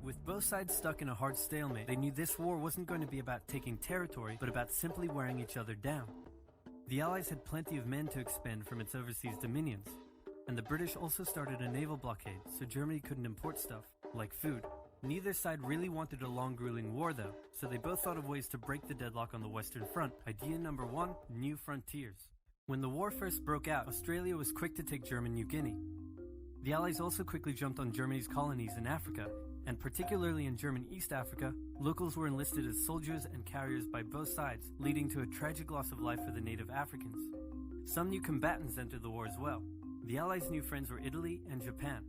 With both sides stuck in a hard stalemate, they knew this war wasn't going to be about taking territory, but about simply wearing each other down. The Allies had plenty of men to expend from its overseas dominions, and the British also started a naval blockade, so Germany couldn't import stuff, like food. Neither side really wanted a long grueling war though, so they both thought of ways to break the deadlock on the Western Front. Idea number 1, new frontiers. When the war first broke out, Australia was quick to take German New Guinea. The Allies also quickly jumped on Germany's colonies in Africa, and particularly in German East Africa, locals were enlisted as soldiers and carriers by both sides, leading to a tragic loss of life for the native Africans. Some new combatants entered the war as well. The Allies' new friends were Italy and Japan.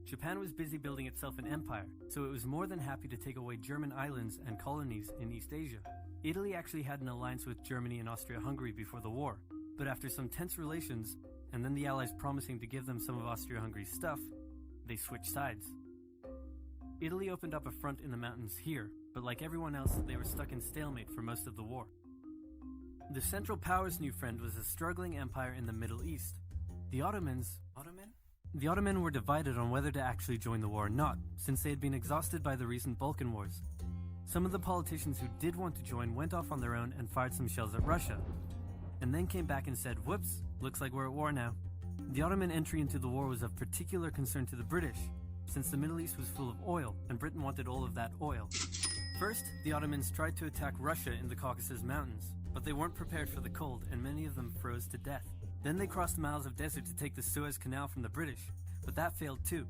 Japan was busy building itself an empire, so it was more than happy to take away German islands and colonies in East Asia. Italy actually had an alliance with Germany and Austria-Hungary before the war, but after some tense relations, and then the Allies promising to give them some of Austria-Hungary's stuff, they switched sides. Italy opened up a front in the mountains here, but like everyone else, they were stuck in stalemate for most of the war. The Central Powers' new friend was a struggling empire in the Middle East. The Ottomans were divided on whether to actually join the war or not, since they had been exhausted by the recent Balkan Wars. Some of the politicians who did want to join went off on their own and fired some shells at Russia, and then came back and said, "Whoops, looks like we're at war now." The Ottoman entry into the war was of particular concern to the British, since the Middle East was full of oil, and Britain wanted all of that oil. First, the Ottomans tried to attack Russia in the Caucasus Mountains, but they weren't prepared for the cold, and many of them froze to death. Then they crossed miles of desert to take the Suez Canal from the British, but that failed too.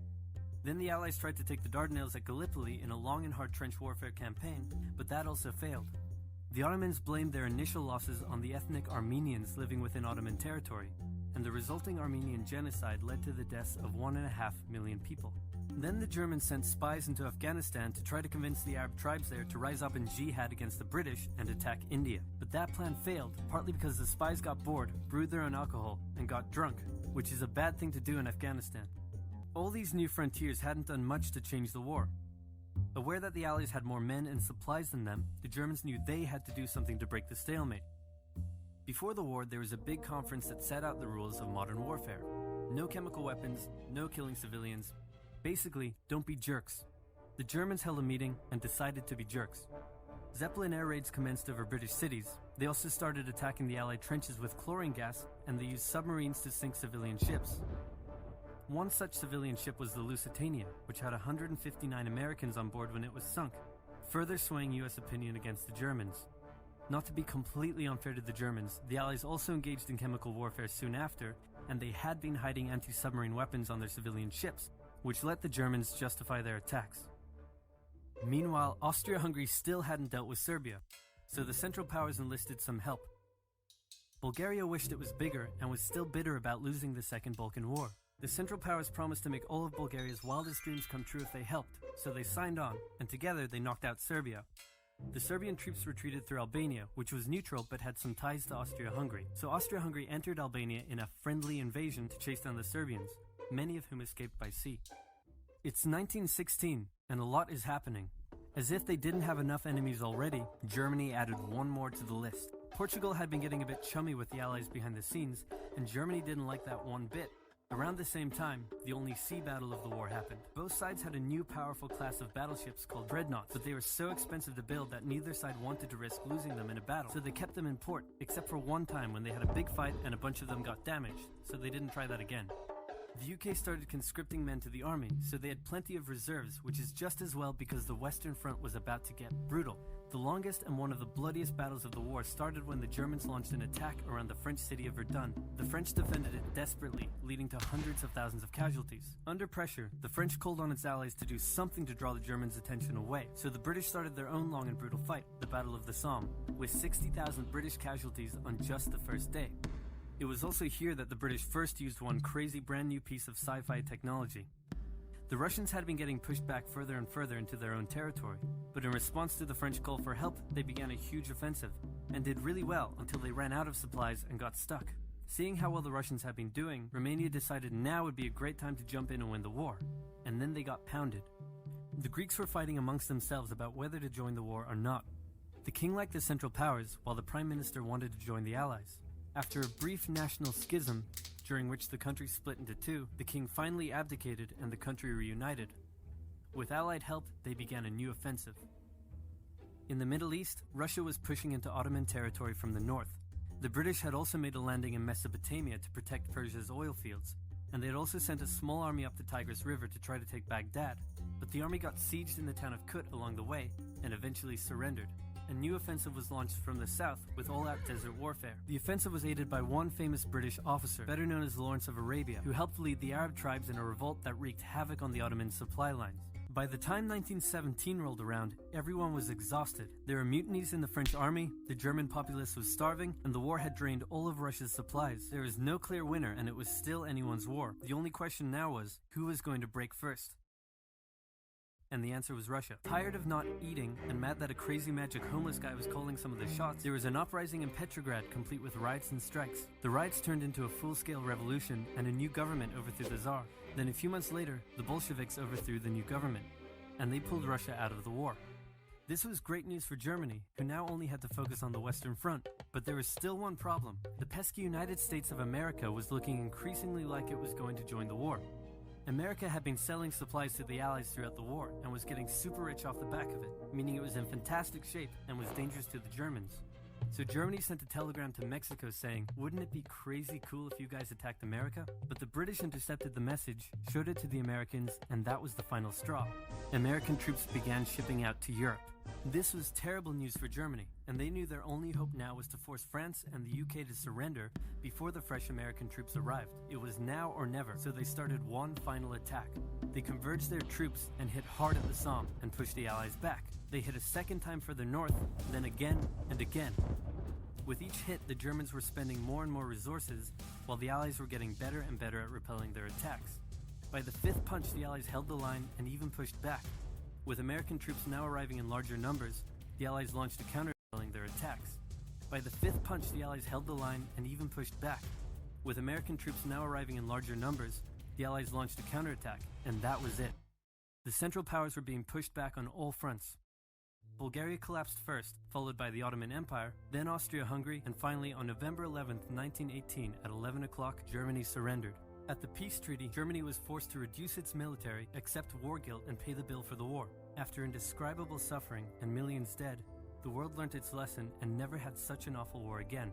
Then the Allies tried to take the Dardanelles at Gallipoli in a long and hard trench warfare campaign, but that also failed. The Ottomans blamed their initial losses on the ethnic Armenians living within Ottoman territory, and the resulting Armenian genocide led to the deaths of 1.5 million people. Then the Germans sent spies into Afghanistan to try to convince the Arab tribes there to rise up in jihad against the British and attack India. But that plan failed, partly because the spies got bored, brewed their own alcohol, and got drunk, which is a bad thing to do in Afghanistan. All these new frontiers hadn't done much to change the war. Aware that the Allies had more men and supplies than them, the Germans knew they had to do something to break the stalemate. Before the war, there was a big conference that set out the rules of modern warfare. No chemical weapons, no killing civilians. Basically, don't be jerks. The Germans held a meeting and decided to be jerks. Zeppelin air raids commenced over British cities. They also started attacking the Allied trenches with chlorine gas, and they used submarines to sink civilian ships. One such civilian ship was the Lusitania, which had 159 Americans on board when it was sunk, further swaying US opinion against the Germans. Not to be completely unfair to the Germans, the Allies also engaged in chemical warfare soon after, and they had been hiding anti-submarine weapons on their civilian ships, which let the Germans justify their attacks. Meanwhile, Austria-Hungary still hadn't dealt with Serbia, so the Central Powers enlisted some help. Bulgaria wished it was bigger and was still bitter about losing the Second Balkan War. The Central Powers promised to make all of Bulgaria's wildest dreams come true if they helped, so they signed on, and together they knocked out Serbia. The Serbian troops retreated through Albania, which was neutral but had some ties to Austria-Hungary. So Austria-Hungary entered Albania in a friendly invasion to chase down the Serbians, many of whom escaped by sea. It's 1916, and a lot is happening. As if they didn't have enough enemies already, Germany added one more to the list. Portugal had been getting a bit chummy with the Allies behind the scenes, and Germany didn't like that one bit. Around the same time, the only sea battle of the war happened. Both sides had a new powerful class of battleships called dreadnoughts, but they were so expensive to build that neither side wanted to risk losing them in a battle, so they kept them in port, except for one time when they had a big fight and a bunch of them got damaged, so they didn't try that again. The UK started conscripting men to the army, so they had plenty of reserves, which is just as well because the Western Front was about to get brutal. The longest and one of the bloodiest battles of the war started when the Germans launched an attack around the French city of Verdun. The French defended it desperately, leading to hundreds of thousands of casualties. Under pressure, the French called on its allies to do something to draw the Germans' attention away, so the British started their own long and brutal fight, the Battle of the Somme, with 60,000 British casualties on just the first day. It was also here that the British first used one crazy brand new piece of sci-fi technology. The Russians had been getting pushed back further and further into their own territory, but in response to the French call for help, they began a huge offensive, and did really well until they ran out of supplies and got stuck. Seeing how well the Russians had been doing, Romania decided now would be a great time to jump in and win the war, and then they got pounded. The Greeks were fighting amongst themselves about whether to join the war or not. The king liked the Central Powers, while the Prime Minister wanted to join the Allies. After a brief national schism, during which the country split into two, the king finally abdicated and the country reunited. With Allied help, they began a new offensive. In the Middle East, Russia was pushing into Ottoman territory from the north. The British had also made a landing in Mesopotamia to protect Persia's oil fields, and they had also sent a small army up the Tigris River to try to take Baghdad, but the army got sieged in the town of Kut along the way and eventually surrendered. A new offensive was launched from the south with all-out desert warfare. The offensive was aided by one famous British officer, better known as Lawrence of Arabia, who helped lead the Arab tribes in a revolt that wreaked havoc on the Ottoman supply lines. By the time 1917 rolled around, everyone was exhausted. There were mutinies in the French army, the German populace was starving, and the war had drained all of Russia's supplies. There was no clear winner, and it was still anyone's war. The only question now was, who was going to break first? And the answer was Russia. Tired of not eating and mad that a crazy magic homeless guy was calling some of the shots, there was an uprising in Petrograd complete with riots and strikes. The riots turned into a full-scale revolution and a new government overthrew the Tsar. Then a few months later, the Bolsheviks overthrew the new government, and they pulled Russia out of the war. This was great news for Germany, who now only had to focus on the Western Front. But there was still one problem. The pesky United States of America was looking increasingly like it was going to join the war. America had been selling supplies to the Allies throughout the war and was getting super rich off the back of it, meaning it was in fantastic shape and was dangerous to the Germans. So Germany sent a telegram to Mexico saying, "Wouldn't it be crazy cool if you guys attacked America?" But the British intercepted the message, showed it to the Americans, and that was the final straw. American troops began shipping out to Europe. This was terrible news for Germany, and they knew their only hope now was to force France and the UK to surrender before the fresh American troops arrived. It was now or never, so they started one final attack. They converged their troops and hit hard at the Somme and pushed the Allies back. They hit a second time further north, then again and again. With each hit, the Germans were spending more and more resources, while the Allies were getting better and better at repelling their attacks. By the fifth punch, the Allies held the line and even pushed back. With American troops now arriving in larger numbers, the Allies launched a counter-repelling their attacks. By the fifth punch, the Allies held the line and even pushed back. With American troops now arriving in larger numbers, the Allies launched a counterattack, and that was it. The Central Powers were being pushed back on all fronts. Bulgaria collapsed first, followed by the Ottoman Empire, then Austria-Hungary, and finally on November 11, 1918, at 11 o'clock, Germany surrendered. At the peace treaty, Germany was forced to reduce its military, accept war guilt, and pay the bill for the war. After indescribable suffering and millions dead, the world learnt its lesson and never had such an awful war again.